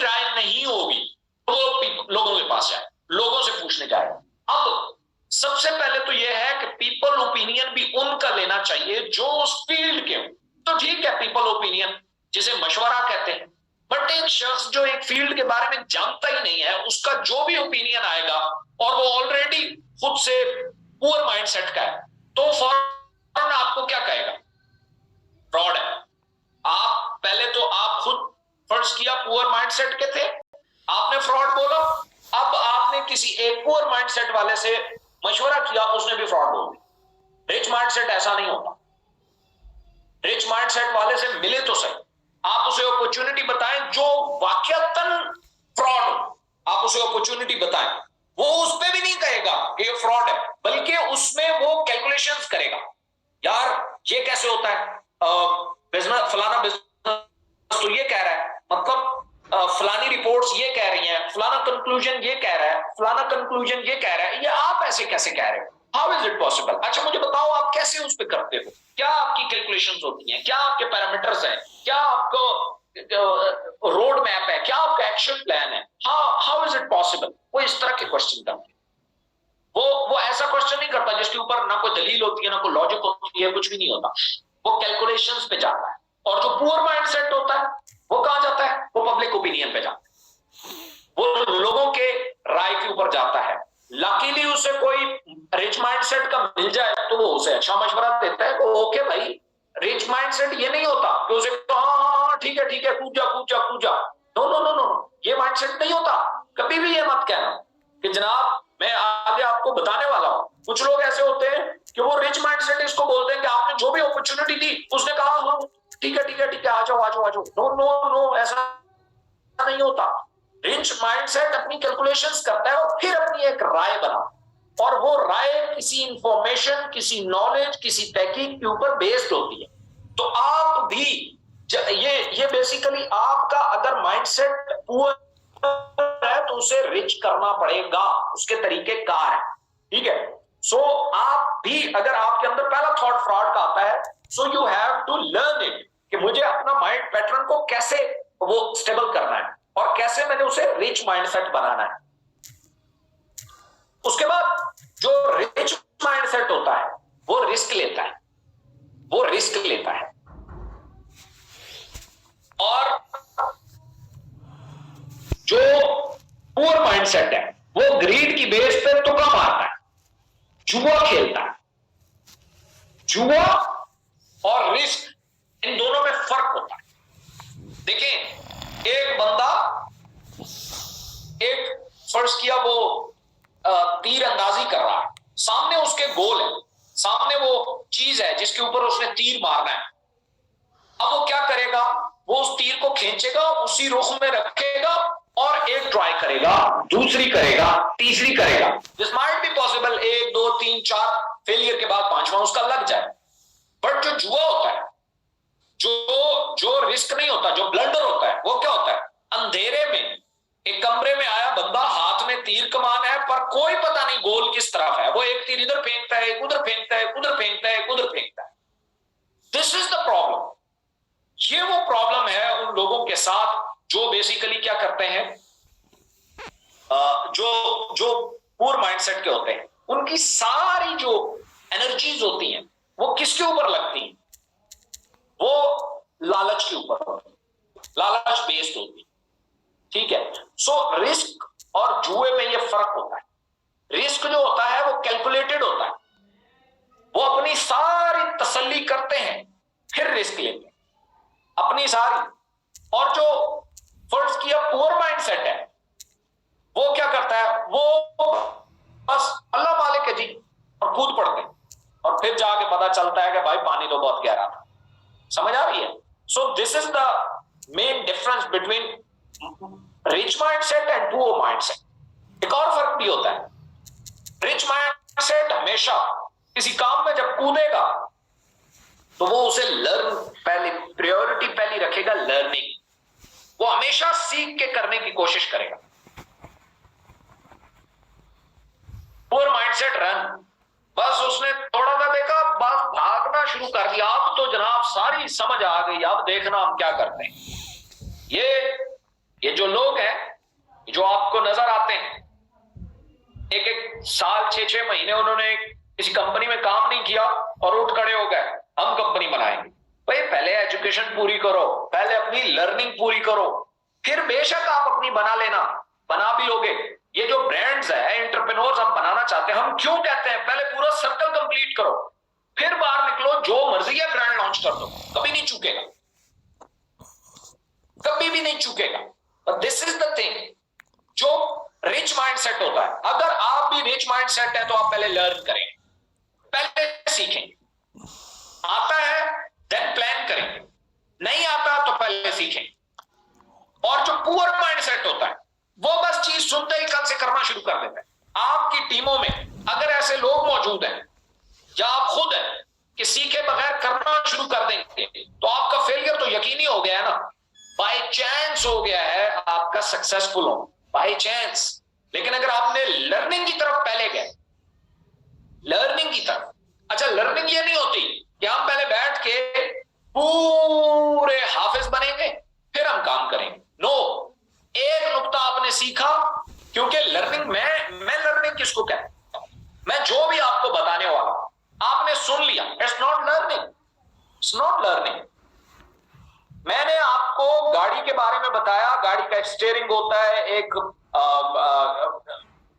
राय नहीं होगी तो वो लोगों के पास जाए, लोगों से पूछने जाए। अब सबसे पहले तो यह है कि पीपल ओपिनियन भी उनका लेना चाहिए जो उस फील्ड के हो। तो ठीक है, पीपल ओपिनियन जिसे मशवरा कहते हैं, बट एक शख्स जो एक फील्ड के बारे में जानता ही नहीं है, उसका जो भी ओपिनियन आएगा और वो ऑलरेडी खुद से पुअर माइंडसेट का है, तो फौरन आपको क्या कहेगा? फ्रॉड है। आप पहले तो आप खुद फर्ज किया पुअर माइंडसेट के थे, आपने फ्रॉड बोला, अब आपने किसी एक पुअर माइंडसेट वाले से मशवरा किया, उसने भी फ्रॉड बोल दिया। रिच माइंडसेट ऐसा नहीं होता। रिच माइंडसेट वाले से मिले तो सही, आप उसे अपॉर्चुनिटी बताएं जो वाकयातन फ्रॉड हो, आप उसे अपॉर्चुनिटी बताएं। वो उस पे भी नहीं कहेगा कि ये फ्रॉड है, बल्कि उसमें वो कैलकुलेशंस करेगा। यार ये कैसे होता है, बिजनेस फलाना बिजनेस तो ये कह रहा है, मतलब फलानी रिपोर्ट्स ये कह रही हैं, फलाना कंक्लूजन ये कह रहा है, फलाना कंक्लूजन ये कह रहा है, ये आप ऐसे कैसे कह रहे हो? How is it possible? अच्छा मुझे बताओ आप कैसे उस पे करते हो, क्या आपकी कैलकुलेशंस होती हैं, क्या आपके पैरामीटर्स हैं, क्या आपको रोड मैप है, क्या आपका एक्शन प्लान है? How is it possible? वो इस तरह के क्वेश्चन करते हैं। वो ऐसा क्वेश्चन नहीं करता जिसके ऊपर ना कोई दलील होती है, ना कोई लॉजिक होती है, कुछ भी नहीं होता। वो कैलकुलेशंस पे जाता है। और जो पुअर माइंडसेट होता है वो कहां जाता है? वो पब्लिक ओपिनियन पे जाता है, वो लोगों के राय के ऊपर जाता है। लकीली उसे कोई रिच माइंडसेट का मिल जाए तो वो उसे अच्छा मशवरा देता है, ओके भाई। रिच माइंडसेट ये नहीं होता कि उसे हाँ ठीक है कूद जा। नो नो नो नो, ये माइंडसेट नहीं होता। कभी भी ये मत कहना कि जनाब मैं आगे आपको बताने वाला हूं। कुछ लोग ऐसे होते हैं कि वो रिच माइंडसेट इसको बोलते हैं कि आपने जो भी अपॉर्चुनिटी दी, उसने कहा हाँ ठीक है आ जाओ। नो नो नो, ऐसा नहीं होता। रिच माइंडसेट अपनी कैलकुलेशंस करता है और फिर अपनी एक राय बनाता, और वो राय किसी इंफॉर्मेशन, किसी नॉलेज, किसी तहकीक के ऊपर बेस्ड होती है। तो आप भी ये बेसिकली आपका अगर माइंडसेट पुअर है तो उसे रिच करना पड़ेगा, उसके तरीके कार है, ठीक है। सो आप भी अगर आपके अंदर पहला थॉट फ्रॉड का आता है, so you have to learn it कि मुझे अपना माइंड पैटर्न को कैसे वो स्टेबल करना है और कैसे मैंने उसे रिच माइंडसेट बनाना है। उसके बाद जो रिच माइंडसेट होता है वो रिस्क लेता है, और जो पुअर माइंडसेट है वो ग्रीड की बेस पे तुक्का मारता है, जुआ खेलता है। जुआ और रिस्क, इन दोनों में फर्क होता है। देखिए एक बंदा, एक फर्ज किया वो तीर अंदाजी कर रहा है, सामने उसके गोल है, सामने वो चीज है जिसके ऊपर उसने तीर मारना है। अब वो क्या करेगा? वो उस तीर को खींचेगा, उसी रुख में रखेगा और एक ट्राई करेगा, दूसरी करेगा, तीसरी करेगा। This might be possible 1 2 3 4 failure के बाद पांचवा उसका लग जाए। बट जो जुआ होता है, जो रिस्क नहीं होता, जो ब्लंडर होता है, वो क्या होता है? अंधेरे में एक कमरे में आया बंदा, हाथ में तीर कमान है, पर कोई पता नहीं गोल किस तरफ है। वो एक तीर इधर फेंकता है, उधर फेंकता है, उधर फेंकता है, उधर फेंकता है। This is the problem. ये वो प्रॉब्लम है उन लोगों के साथ जो बेसिकली क्या करते हैं, जो पुअर माइंडसेट के होते हैं। उनकी सारी जो एनर्जीज होती हैं वो किसके ऊपर लगती हैं? वो लालच के ऊपर, लालच बेस्ड होती है, ठीक है। सो रिस्क और जुए में ये फर्क होता है। रिस्क जो होता है वो कैलकुलेटेड होता है, वो अपनी सारी तसल्ली करते हैं फिर रिस्क लेते हैं, अपनी सारी। और जो फर्ज किया पुअर माइंडसेट है वो क्या करता है? वो बस अल्लाह मालिक है जी, और कूद पड़ते हैं, और फिर जाके पता चलता है कि भाई पानी तो बहुत गहरा था। समझ आ रही है? So this is the main difference between rich mindset and poor mindset. एक और फर्क भी होता है, रिच माइंडसेट हमेशा किसी काम में जब कूदेगा तो वो उसे लर्न, पहले प्रायोरिटी पहली रखेगा, लर्निंग। वो हमेशा सीख के करने की कोशिश करेगा। पुअर माइंडसेट रन, बस उसने थोड़ा सा देखा, बस भागना शुरू कर दिया। अब तो जनाब सारी समझ आ गई, अब देखना हम क्या करते हैं। ये ये जो लोग हैं जो आपको नजर आते हैं, एक एक साल 6-6 महीने उन्होंने किसी कंपनी में काम नहीं किया और उठ खड़े हो गए, हम कंपनी बनाएंगे। भाई पहले एजुकेशन पूरी करो, पहले अपनी लर्निंग पूरी करो, फिर बेशक आप अपनी बना लेना, बना भी लोगे। ये जो ब्रांड्स है, एंटरप्रेन्योर्स हम बनाना चाहते हैं, हम क्यों कहते हैं पहले पूरा सर्कल कंप्लीट करो, फिर बाहर निकलो, जो मर्जी है ब्रांड लॉन्च कर दो, कभी नहीं चूकेगा, कभी भी नहीं चूकेगा। But this is the thing, जो रिच माइंडसेट होता है। अगर आप भी रिच माइंडसेट है तो आप पहले लर्न करें, पहले सीखें। आता है देन प्लान करें, नहीं आता तो पहले सीखें। और जो पुअर माइंडसेट होता है वो बस चीज सुनते ही कल से करना शुरू कर देता है। आपकी टीमों में अगर ऐसे लोग मौजूद हैं या आप खुद हैं कि सीखे बगैर करना शुरू कर देंगे, तो आपका फेलियर तो यकीनी हो गया है ना, बाय चांस हो गया है आपका सक्सेसफुल हो, बाय चांस। लेकिन अगर आपने लर्निंग की तरफ पहले गए, लर्निंग की तरफ, अच्छा लर्निंग ये नहीं होती कि हम पहले बैठ के पूरे हाफिज बनेंगे फिर हम काम करेंगे। नो, एक नुक्ता आपने सीखा, क्योंकि लर्निंग मैं लर्निंग किसको कहता हूं, मैं जो भी आपको बताने वाला आपने सुन लिया, it's not learning, it's not learning. मैंने आपको गाड़ी के बारे में बताया, गाड़ी का स्टीयरिंग होता है, एक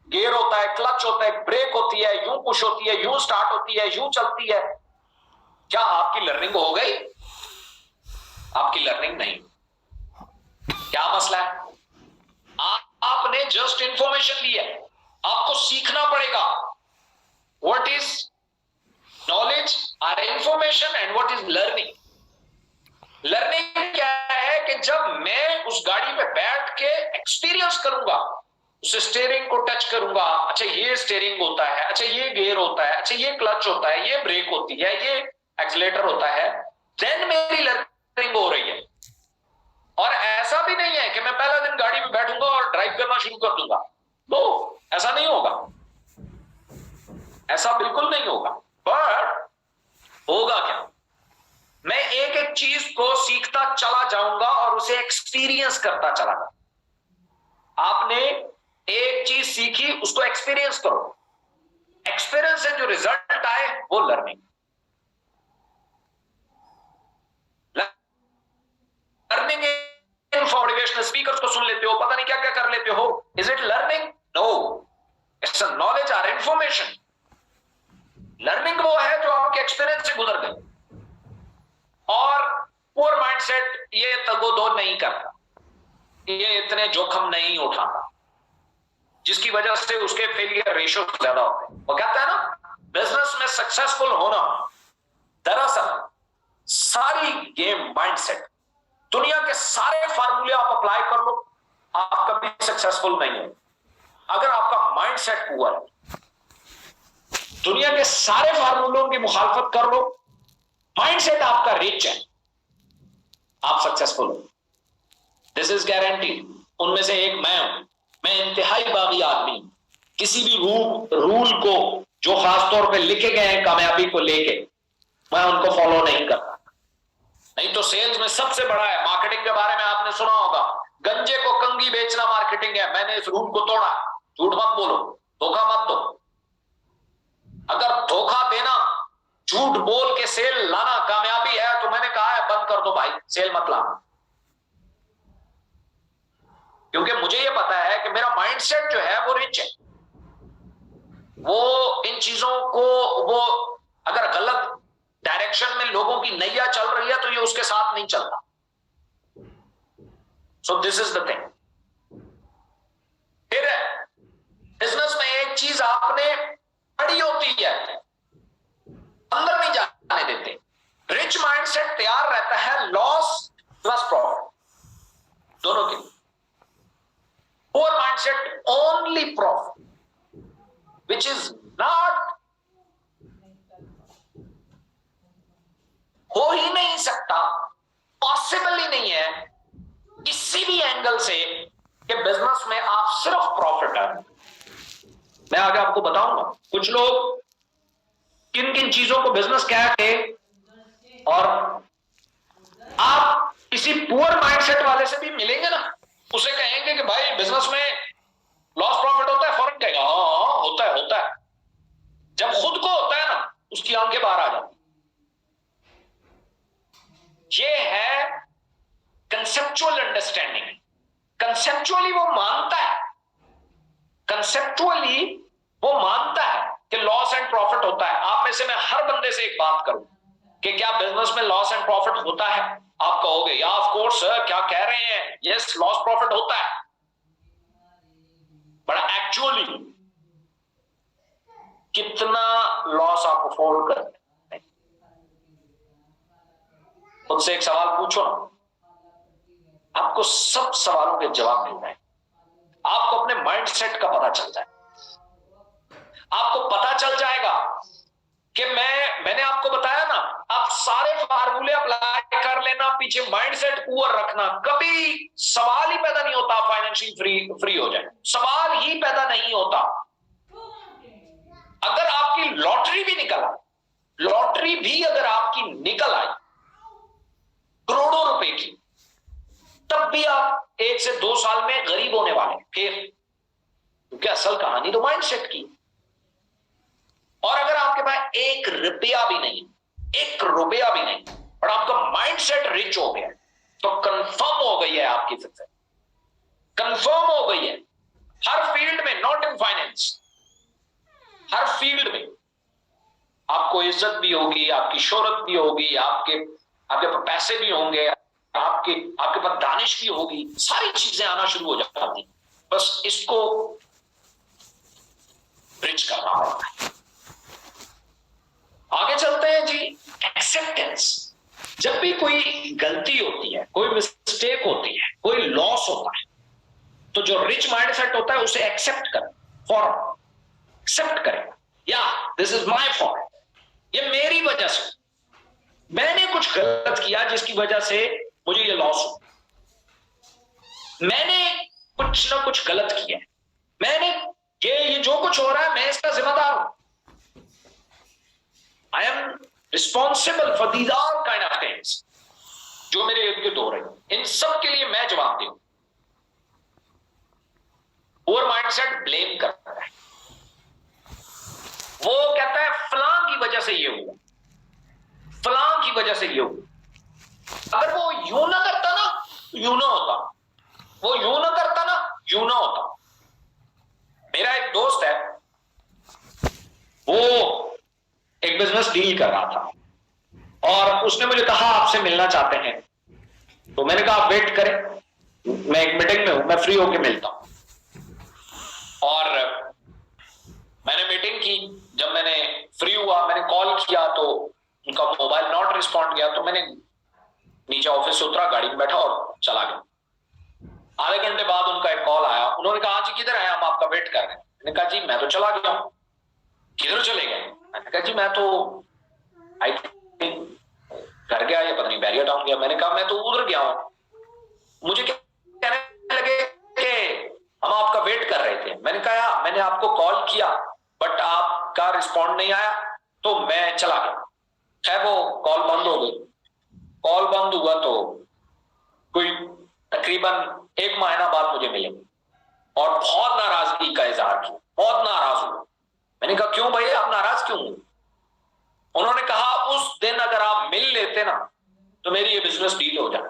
गियर होता है, क्लच होता है, ब्रेक होती है, यूं पुश होती है, यूं स्टार्ट होती है, यूं चलती है। क्या आपकी लर्निंग हो गई? आपकी लर्निंग नहीं। क्या मसला है? आपने जस्ट इंफॉर्मेशन ली है, आपको सीखना पड़ेगा। व्हाट इज नॉलेज और information and what is learning? Learning क्या है कि जब मैं उस गाड़ी पे बैठ के एक्सपीरियंस करूंगा, उस स्टीयरिंग को टच करूंगा, अच्छा ये स्टीयरिंग होता है, अच्छा ये गियर होता है, अच्छा ये क्लच होता है, ये ब्रेक होती है, ये एक्सीलेटर होता है, देन मेरी लर्निंग हो रही है। और ऐसा भी नहीं है कि मैं पहला दिन गाड़ी में बैठूंगा और ड्राइव करना शुरू कर दूंगा, तो ऐसा नहीं होगा, ऐसा बिल्कुल नहीं होगा। पर होगा क्या, मैं एक एक चीज को सीखता चला जाऊंगा और उसे एक्सपीरियंस करता चला जाऊंगा। आपने एक चीज सीखी, उसको एक्सपीरियंस करो, एक्सपीरियंस से जो रिजल्ट आए वो लर्निंग। लर्निंग मोटिवेशनल स्पीकर्स को सुन लेते हो, पता नहीं क्या क्या कर लेते हो, is it learning? No, it's a knowledge और इंफॉर्मेशन। लर्निंग वो है जो आपके एक्सपीरियंस से गुजर गए। और पुअर माइंडसेट ये तगोदो नहीं करता, ये इतने जोखम नहीं उठाता, जिसकी वजह से उसके फेलियर रेशियो ज्यादा होते हैं। वो कहता है ना, बिजनेस में सक्सेसफुल होना दरअसल सारी गेम माइंडसेट। दुनिया के सारे फार्मूले आप अप्लाई कर लो, आप कभी सक्सेसफुल नहीं हो अगर आपका माइंडसेट पुअर है। दुनिया के सारे फार्मूलों की मुखालफत कर लो, माइंडसेट आपका रिच है, आप सक्सेसफुल हो, दिस इज गारंटी। उनमें से एक मैं हूं, मैं इंतहाई बागी आदमी। किसी भी रूल को जो खासतौर पे लिखे गए हैं कामयाबी को लेके, मैं उनको फॉलो नहीं करता। नहीं तो सेल्स में सबसे बड़ा है, मार्केटिंग के बारे में आपने सुना होगा, गंजे को कंगी बेचना मार्केटिंग है। मैंने इस रूल को तोड़ा, झूठ मत बोलो, धोखा मत दो। अगर धोखा देना, झूठ बोल के सेल लाना कामयाबी है, तो मैंने कहा है बंद कर दो भाई, सेल मत लाना। क्योंकि मुझे यह पता है कि मेरा माइंडसेट जो है वो रिच है, वो इन चीजों को, वो अगर गलत डायरेक्शन में लोगों की नैया चल रही है तो ये उसके साथ नहीं चलता। So this is the thing. फिर बिजनेस में एक चीज आपने पढ़ी होती है, अंदर नहीं जाने देते। रिच माइंडसेट तैयार रहता है लॉस प्लस प्रॉफिट दोनों के। Poor mindset only profit, which is not, हो ही नहीं सकता, पॉसिबल ही नहीं है किसी भी एंगल से कि बिजनेस में आप सिर्फ प्रॉफिट है। मैं आगे आपको बताऊंगा कुछ लोग किन किन चीजों को बिजनेस कह के, और आप किसी पुअर माइंडसेट वाले से भी मिलेंगे ना, उसे कहेंगे कि भाई बिजनेस में लॉस प्रॉफिट होता है, फौरन कहेगा हाँ होता है होता है। जब खुद को होता है ना, उसकी आंखें बाहर आ जाती। ये है कंसेप्चुअल अंडरस्टैंडिंग। कंसेप्चुअली वो मानता है, कंसेप्चुअली वो मानता है कि लॉस एंड प्रॉफिट होता है। आप में से मैं हर बंदे से एक बात करूं कि क्या बिजनेस में लॉस एंड प्रॉफिट होता है, आप कहोगे या ऑफ कोर्स सर, क्या कह रहे हैं, यस लॉस प्रॉफिट होता है। बट एक्चुअली कितना लॉस आप अफोर्ड करते हैं? मुझसे एक सवाल पूछो ना, आपको सब सवालों के जवाब मिल जाए। आपको अपने माइंड सेट का पता चल जाए। आपको पता चल जाएगा कि मैंने आपको बताया ना, आप सारे फार्मूले अप्लाई कर लेना, पीछे माइंडसेट पुअर रखना, कभी सवाल ही पैदा नहीं होता फाइनेंशियल फ्री हो जाए। सवाल ही पैदा नहीं होता। अगर आपकी लॉटरी भी निकला, लॉटरी भी अगर आपकी निकल आई करोड़ों रुपए की, तब भी आप 1 से 2 साल में गरीब होने वाले फिर, क्योंकि असल कहानी तो माइंडसेट की। और अगर आपके पास 1 रुपया भी नहीं, 1 रुपया भी नहीं, और आपका माइंडसेट रिच हो गया, तो कंफर्म हो गई है आपकी सक्सेस, कंफर्म हो गई है हर फील्ड में, not in finance, her field में आपको इज्जत भी होगी, आपकी शोहरत भी होगी, आपके पास पैसे भी होंगे, आपके पास दानिश भी होगी, सारी चीजें आना शुरू हो जाती। बस इसको ब्रिज करना पड़ता है। आगे चलते हैं जी। एक्सेप्टेंस। जब भी कोई गलती होती है, कोई मिस्टेक होती है, कोई लॉस होता है, तो जो रिच माइंडसेट होता है उसे एक्सेप्ट करें, फॉर एक्सेप्ट करें, या दिस इज माय फॉल्ट, ये मेरी वजह से, मैंने कुछ गलत किया जिसकी वजह से मुझे ये लॉस हो, मैंने कुछ ना कुछ गलत किया, मैंने ये जो कुछ हो रहा है मैं इसका जिम्मेदार हूं। I am responsible for these all kind of things जो मेरे इर्द गिर्द हो रहे हैं, इन सब के लिए मैं जवाबदेह हूं। और माइंडसेट ब्लेम करता है, वो कहता है फलां की वजह से ये हुआ, फलां की वजह से ये हुआ। अगर वो यूं ना करता ना, यूं ना होता, वो यूं ना करता ना, यूं ना होता। मेरा एक दोस्त है, वो एक बिजनेस डील कर रहा था और उसने मुझे कहा आपसे मिलना चाहते हैं। तो मैंने कहा आप वेट करें, मैं एक मीटिंग में हूं, मैं फ्री होके मिलता हूं। और मैंने मीटिंग की, जब मैंने फ्री हुआ मैंने कॉल किया तो उनका मोबाइल नॉट रिस्पॉन्ड गया। तो मैंने नीचे ऑफिस से उतरा, गाड़ी में बैठा और चला गया। आधे घंटे बाद उनका एक कॉल आया, उन्होंने कहा जी किधर है, हम आपका वेट कर रहे हैं। मैंने कहा जी मैं तो चला गया हूं। किधर चले गए? मैंने कहा जी मैं तो आई थिंक घर गया या पता नहीं बैरियर टाउन गया। मैंने कहा मैं तो उधर गया हूं। मुझे कहने लगे कि हम आपका वेट कर रहे थे। मैंने कहा मैंने आपको कॉल किया बट आपका रिस्पॉन्ड नहीं आया तो मैं चला गया। खैर वो कॉल बंद हो गई। कॉल बंद हुआ तो कोई तकरीबन 1 महीना बाद मुझे मिले और बहुत नाराजगी का इजहार किया, बहुत नाराज हुआ। मैंने कहा क्यों भाई आप नाराज क्यों हुए? उन्होंने कहा उस दिन अगर आप मिल लेते ना तो मेरी ये बिजनेस डील हो जाए।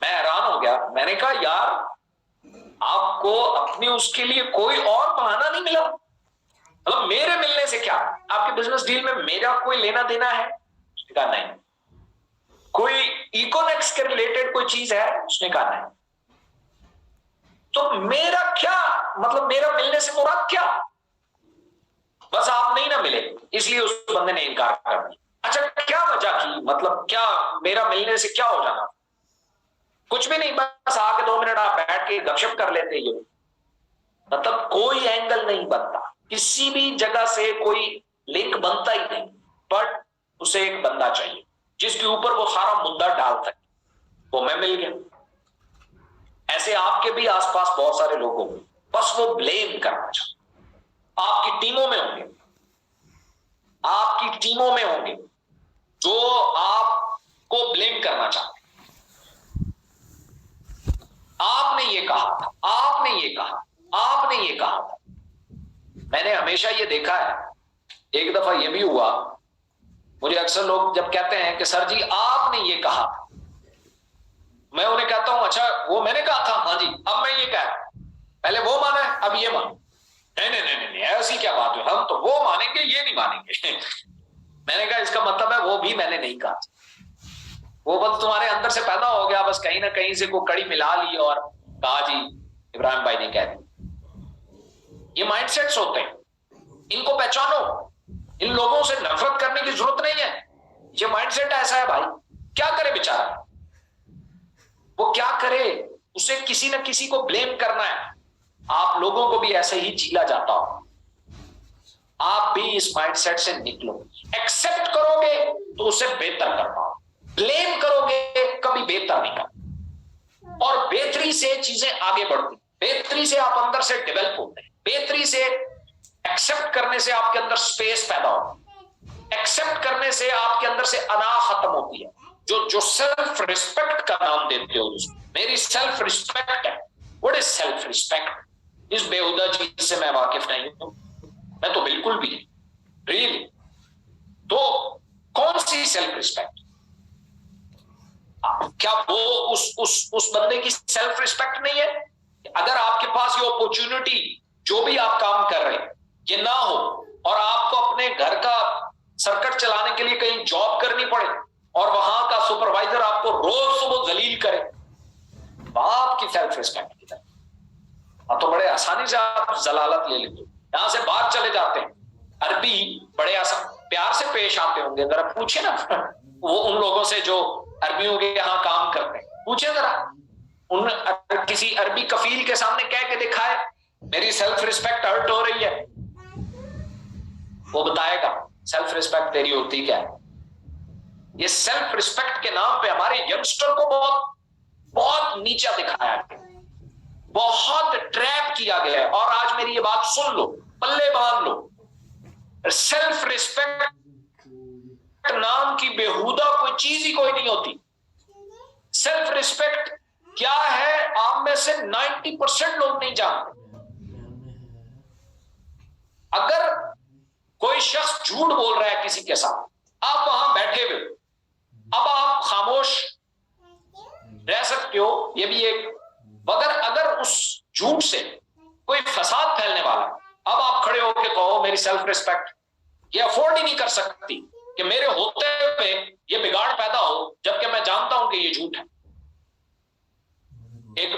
मैं हैरान हो गया। मैंने कहा यार आपको अपनी उसके लिए कोई और बहाना नहीं मिला? मतलब मेरे मिलने से क्या, आपके बिजनेस डील में मेरा कोई लेना देना है? उसने कहा नहीं। कोई इकोनॉमिक्स के रिलेटेड कोई चीज है? उसने कहा नहीं। तो मेरा क्या मतलब, मेरा मिलने से मुराद क्या? बस आप नहीं ना मिले इसलिए उस बंदे ने इनकार कर दिया। अच्छा क्या वजह की, मतलब क्या मेरा मिलने से क्या हो जाना? कुछ भी नहीं, बस आके 2 मिनट आप बैठ के गपशप कर लेते। ये मतलब कोई एंगल नहीं बनता, किसी भी जगह से कोई लिंक बनता ही नहीं। बट उसे एक बंदा चाहिए जिसके ऊपर वो सारा मुद्दा डाल सके। वो मैं मिल गया। ऐसे आपके भी आसपास बहुत सारे लोग होंगे, बस वो ब्लेम करना चाहते। आपकी टीमों में होंगे, आपकी टीमों में होंगे जो आपको ब्लेम करना चाहते। मैंने हमेशा ये देखा है, एक दफा ये भी हुआ, मुझे अक्सर लोग जब कहते हैं कि सर जी आपने ये कहा, मैं उन्हें कहता हूं अच्छा वो मैंने कहा था, हाँ जी अब मैं ये कह रहा हूं, पहले वो माना है अब ये मान। नहीं नहीं नहीं नहीं ऐसी क्या बात है, हम तो वो मानेंगे ये नहीं मानेंगे। मैंने कहा इसका मतलब है वो भी मैंने नहीं कहा, वो बस तुम्हारे अंदर से पैदा हो गया, बस कहीं ना कहीं से कोई कड़ी मिला ली और कहा जी इब्राहिम भाई ने कह दी। ये माइंडसेट्स होते हैं, इनको पहचानो। इन लोगों से नफरत करने की जरूरत नहीं है, ये माइंडसेट ऐसा है भाई, क्या करे बेचारा, वो क्या करे, उसे किसी न किसी को ब्लेम करना है। आप लोगों को भी ऐसे ही झीला जाता हो, आप भी इस माइंडसेट से निकलो। एक्सेप्ट करोगे तो उसे बेहतर कर पाओ, ब्लेम करोगे कभी बेहतर नहीं कर। और बेहतरी से चीजें आगे बढ़ती, बेहतरी से आप अंदर से डेवलप होते हैं, बेहतरी से एक्सेप्ट करने से आपके अंदर स्पेस पैदा होता है, एक्सेप्ट करने से आपके अंदर से अना खत्म होती है। जो सेल्फ रिस्पेक्ट का नाम देते हो, मेरी सेल्फ रिस्पेक्ट है। What is self respect? इस बेहुदा चीज से मैं वाकिफ नहीं हूं, मैं तो बिल्कुल भी नहीं, रियली। तो कौन सी सेल्फ रिस्पेक्ट? क्या वो उस बंदे की सेल्फ रिस्पेक्ट नहीं है? अगर आपके पास ये अपॉर्चुनिटी, जो भी आप काम कर रहे हैं, ये ना हो और आपको अपने घर का सर्किट चलाने के लिए कहीं जॉब करनी पड़े और वहां का सुपरवाइजर आपको रोज सुबह जलील करे, आपकी सेल्फ रिस्पेक्ट की तरह। तो बड़े आसानी से आप जलालत ले लेते हो, यहां से बाहर चले जाते हैं। अरबी बड़े प्यार से पेश आते होंगे, जरा पूछे ना वो उन लोगों से जो अरबियों के यहाँ काम करते हैं, पूछे जरा उन किसी अरबी कफील के सामने कह के दिखाए मेरी सेल्फ रिस्पेक्ट हर्ट हो रही है, वो बताएगा सेल्फ रिस्पेक्ट तेरी होती क्या है। ये सेल्फ रिस्पेक्ट के नाम पे हमारे यंगस्टर को बहुत बहुत नीचा दिखाया गया, बहुत ट्रैप किया गया है। और आज मेरी ये बात सुन लो, पल्ले बांध लो, सेल्फ रिस्पेक्ट नाम की बेहुदा कोई चीज ही कोई नहीं होती। सेल्फ रिस्पेक्ट क्या है आप में से 90% लोग नहीं जानते। अगर कोई शख्स झूठ बोल रहा है किसी के साथ, आप वहां बैठे हुए, अब आप खामोश रह सकते हो, ये भी एक, मगर अगर उस झूठ से कोई फसाद फैलने वाला, अब आप खड़े होकर कहो मेरी सेल्फ रिस्पेक्ट ये अफोर्ड ही नहीं कर सकती कि मेरे होते हुए ये बिगाड़ पैदा हो, जबकि मैं जानता हूं कि ये झूठ है। एक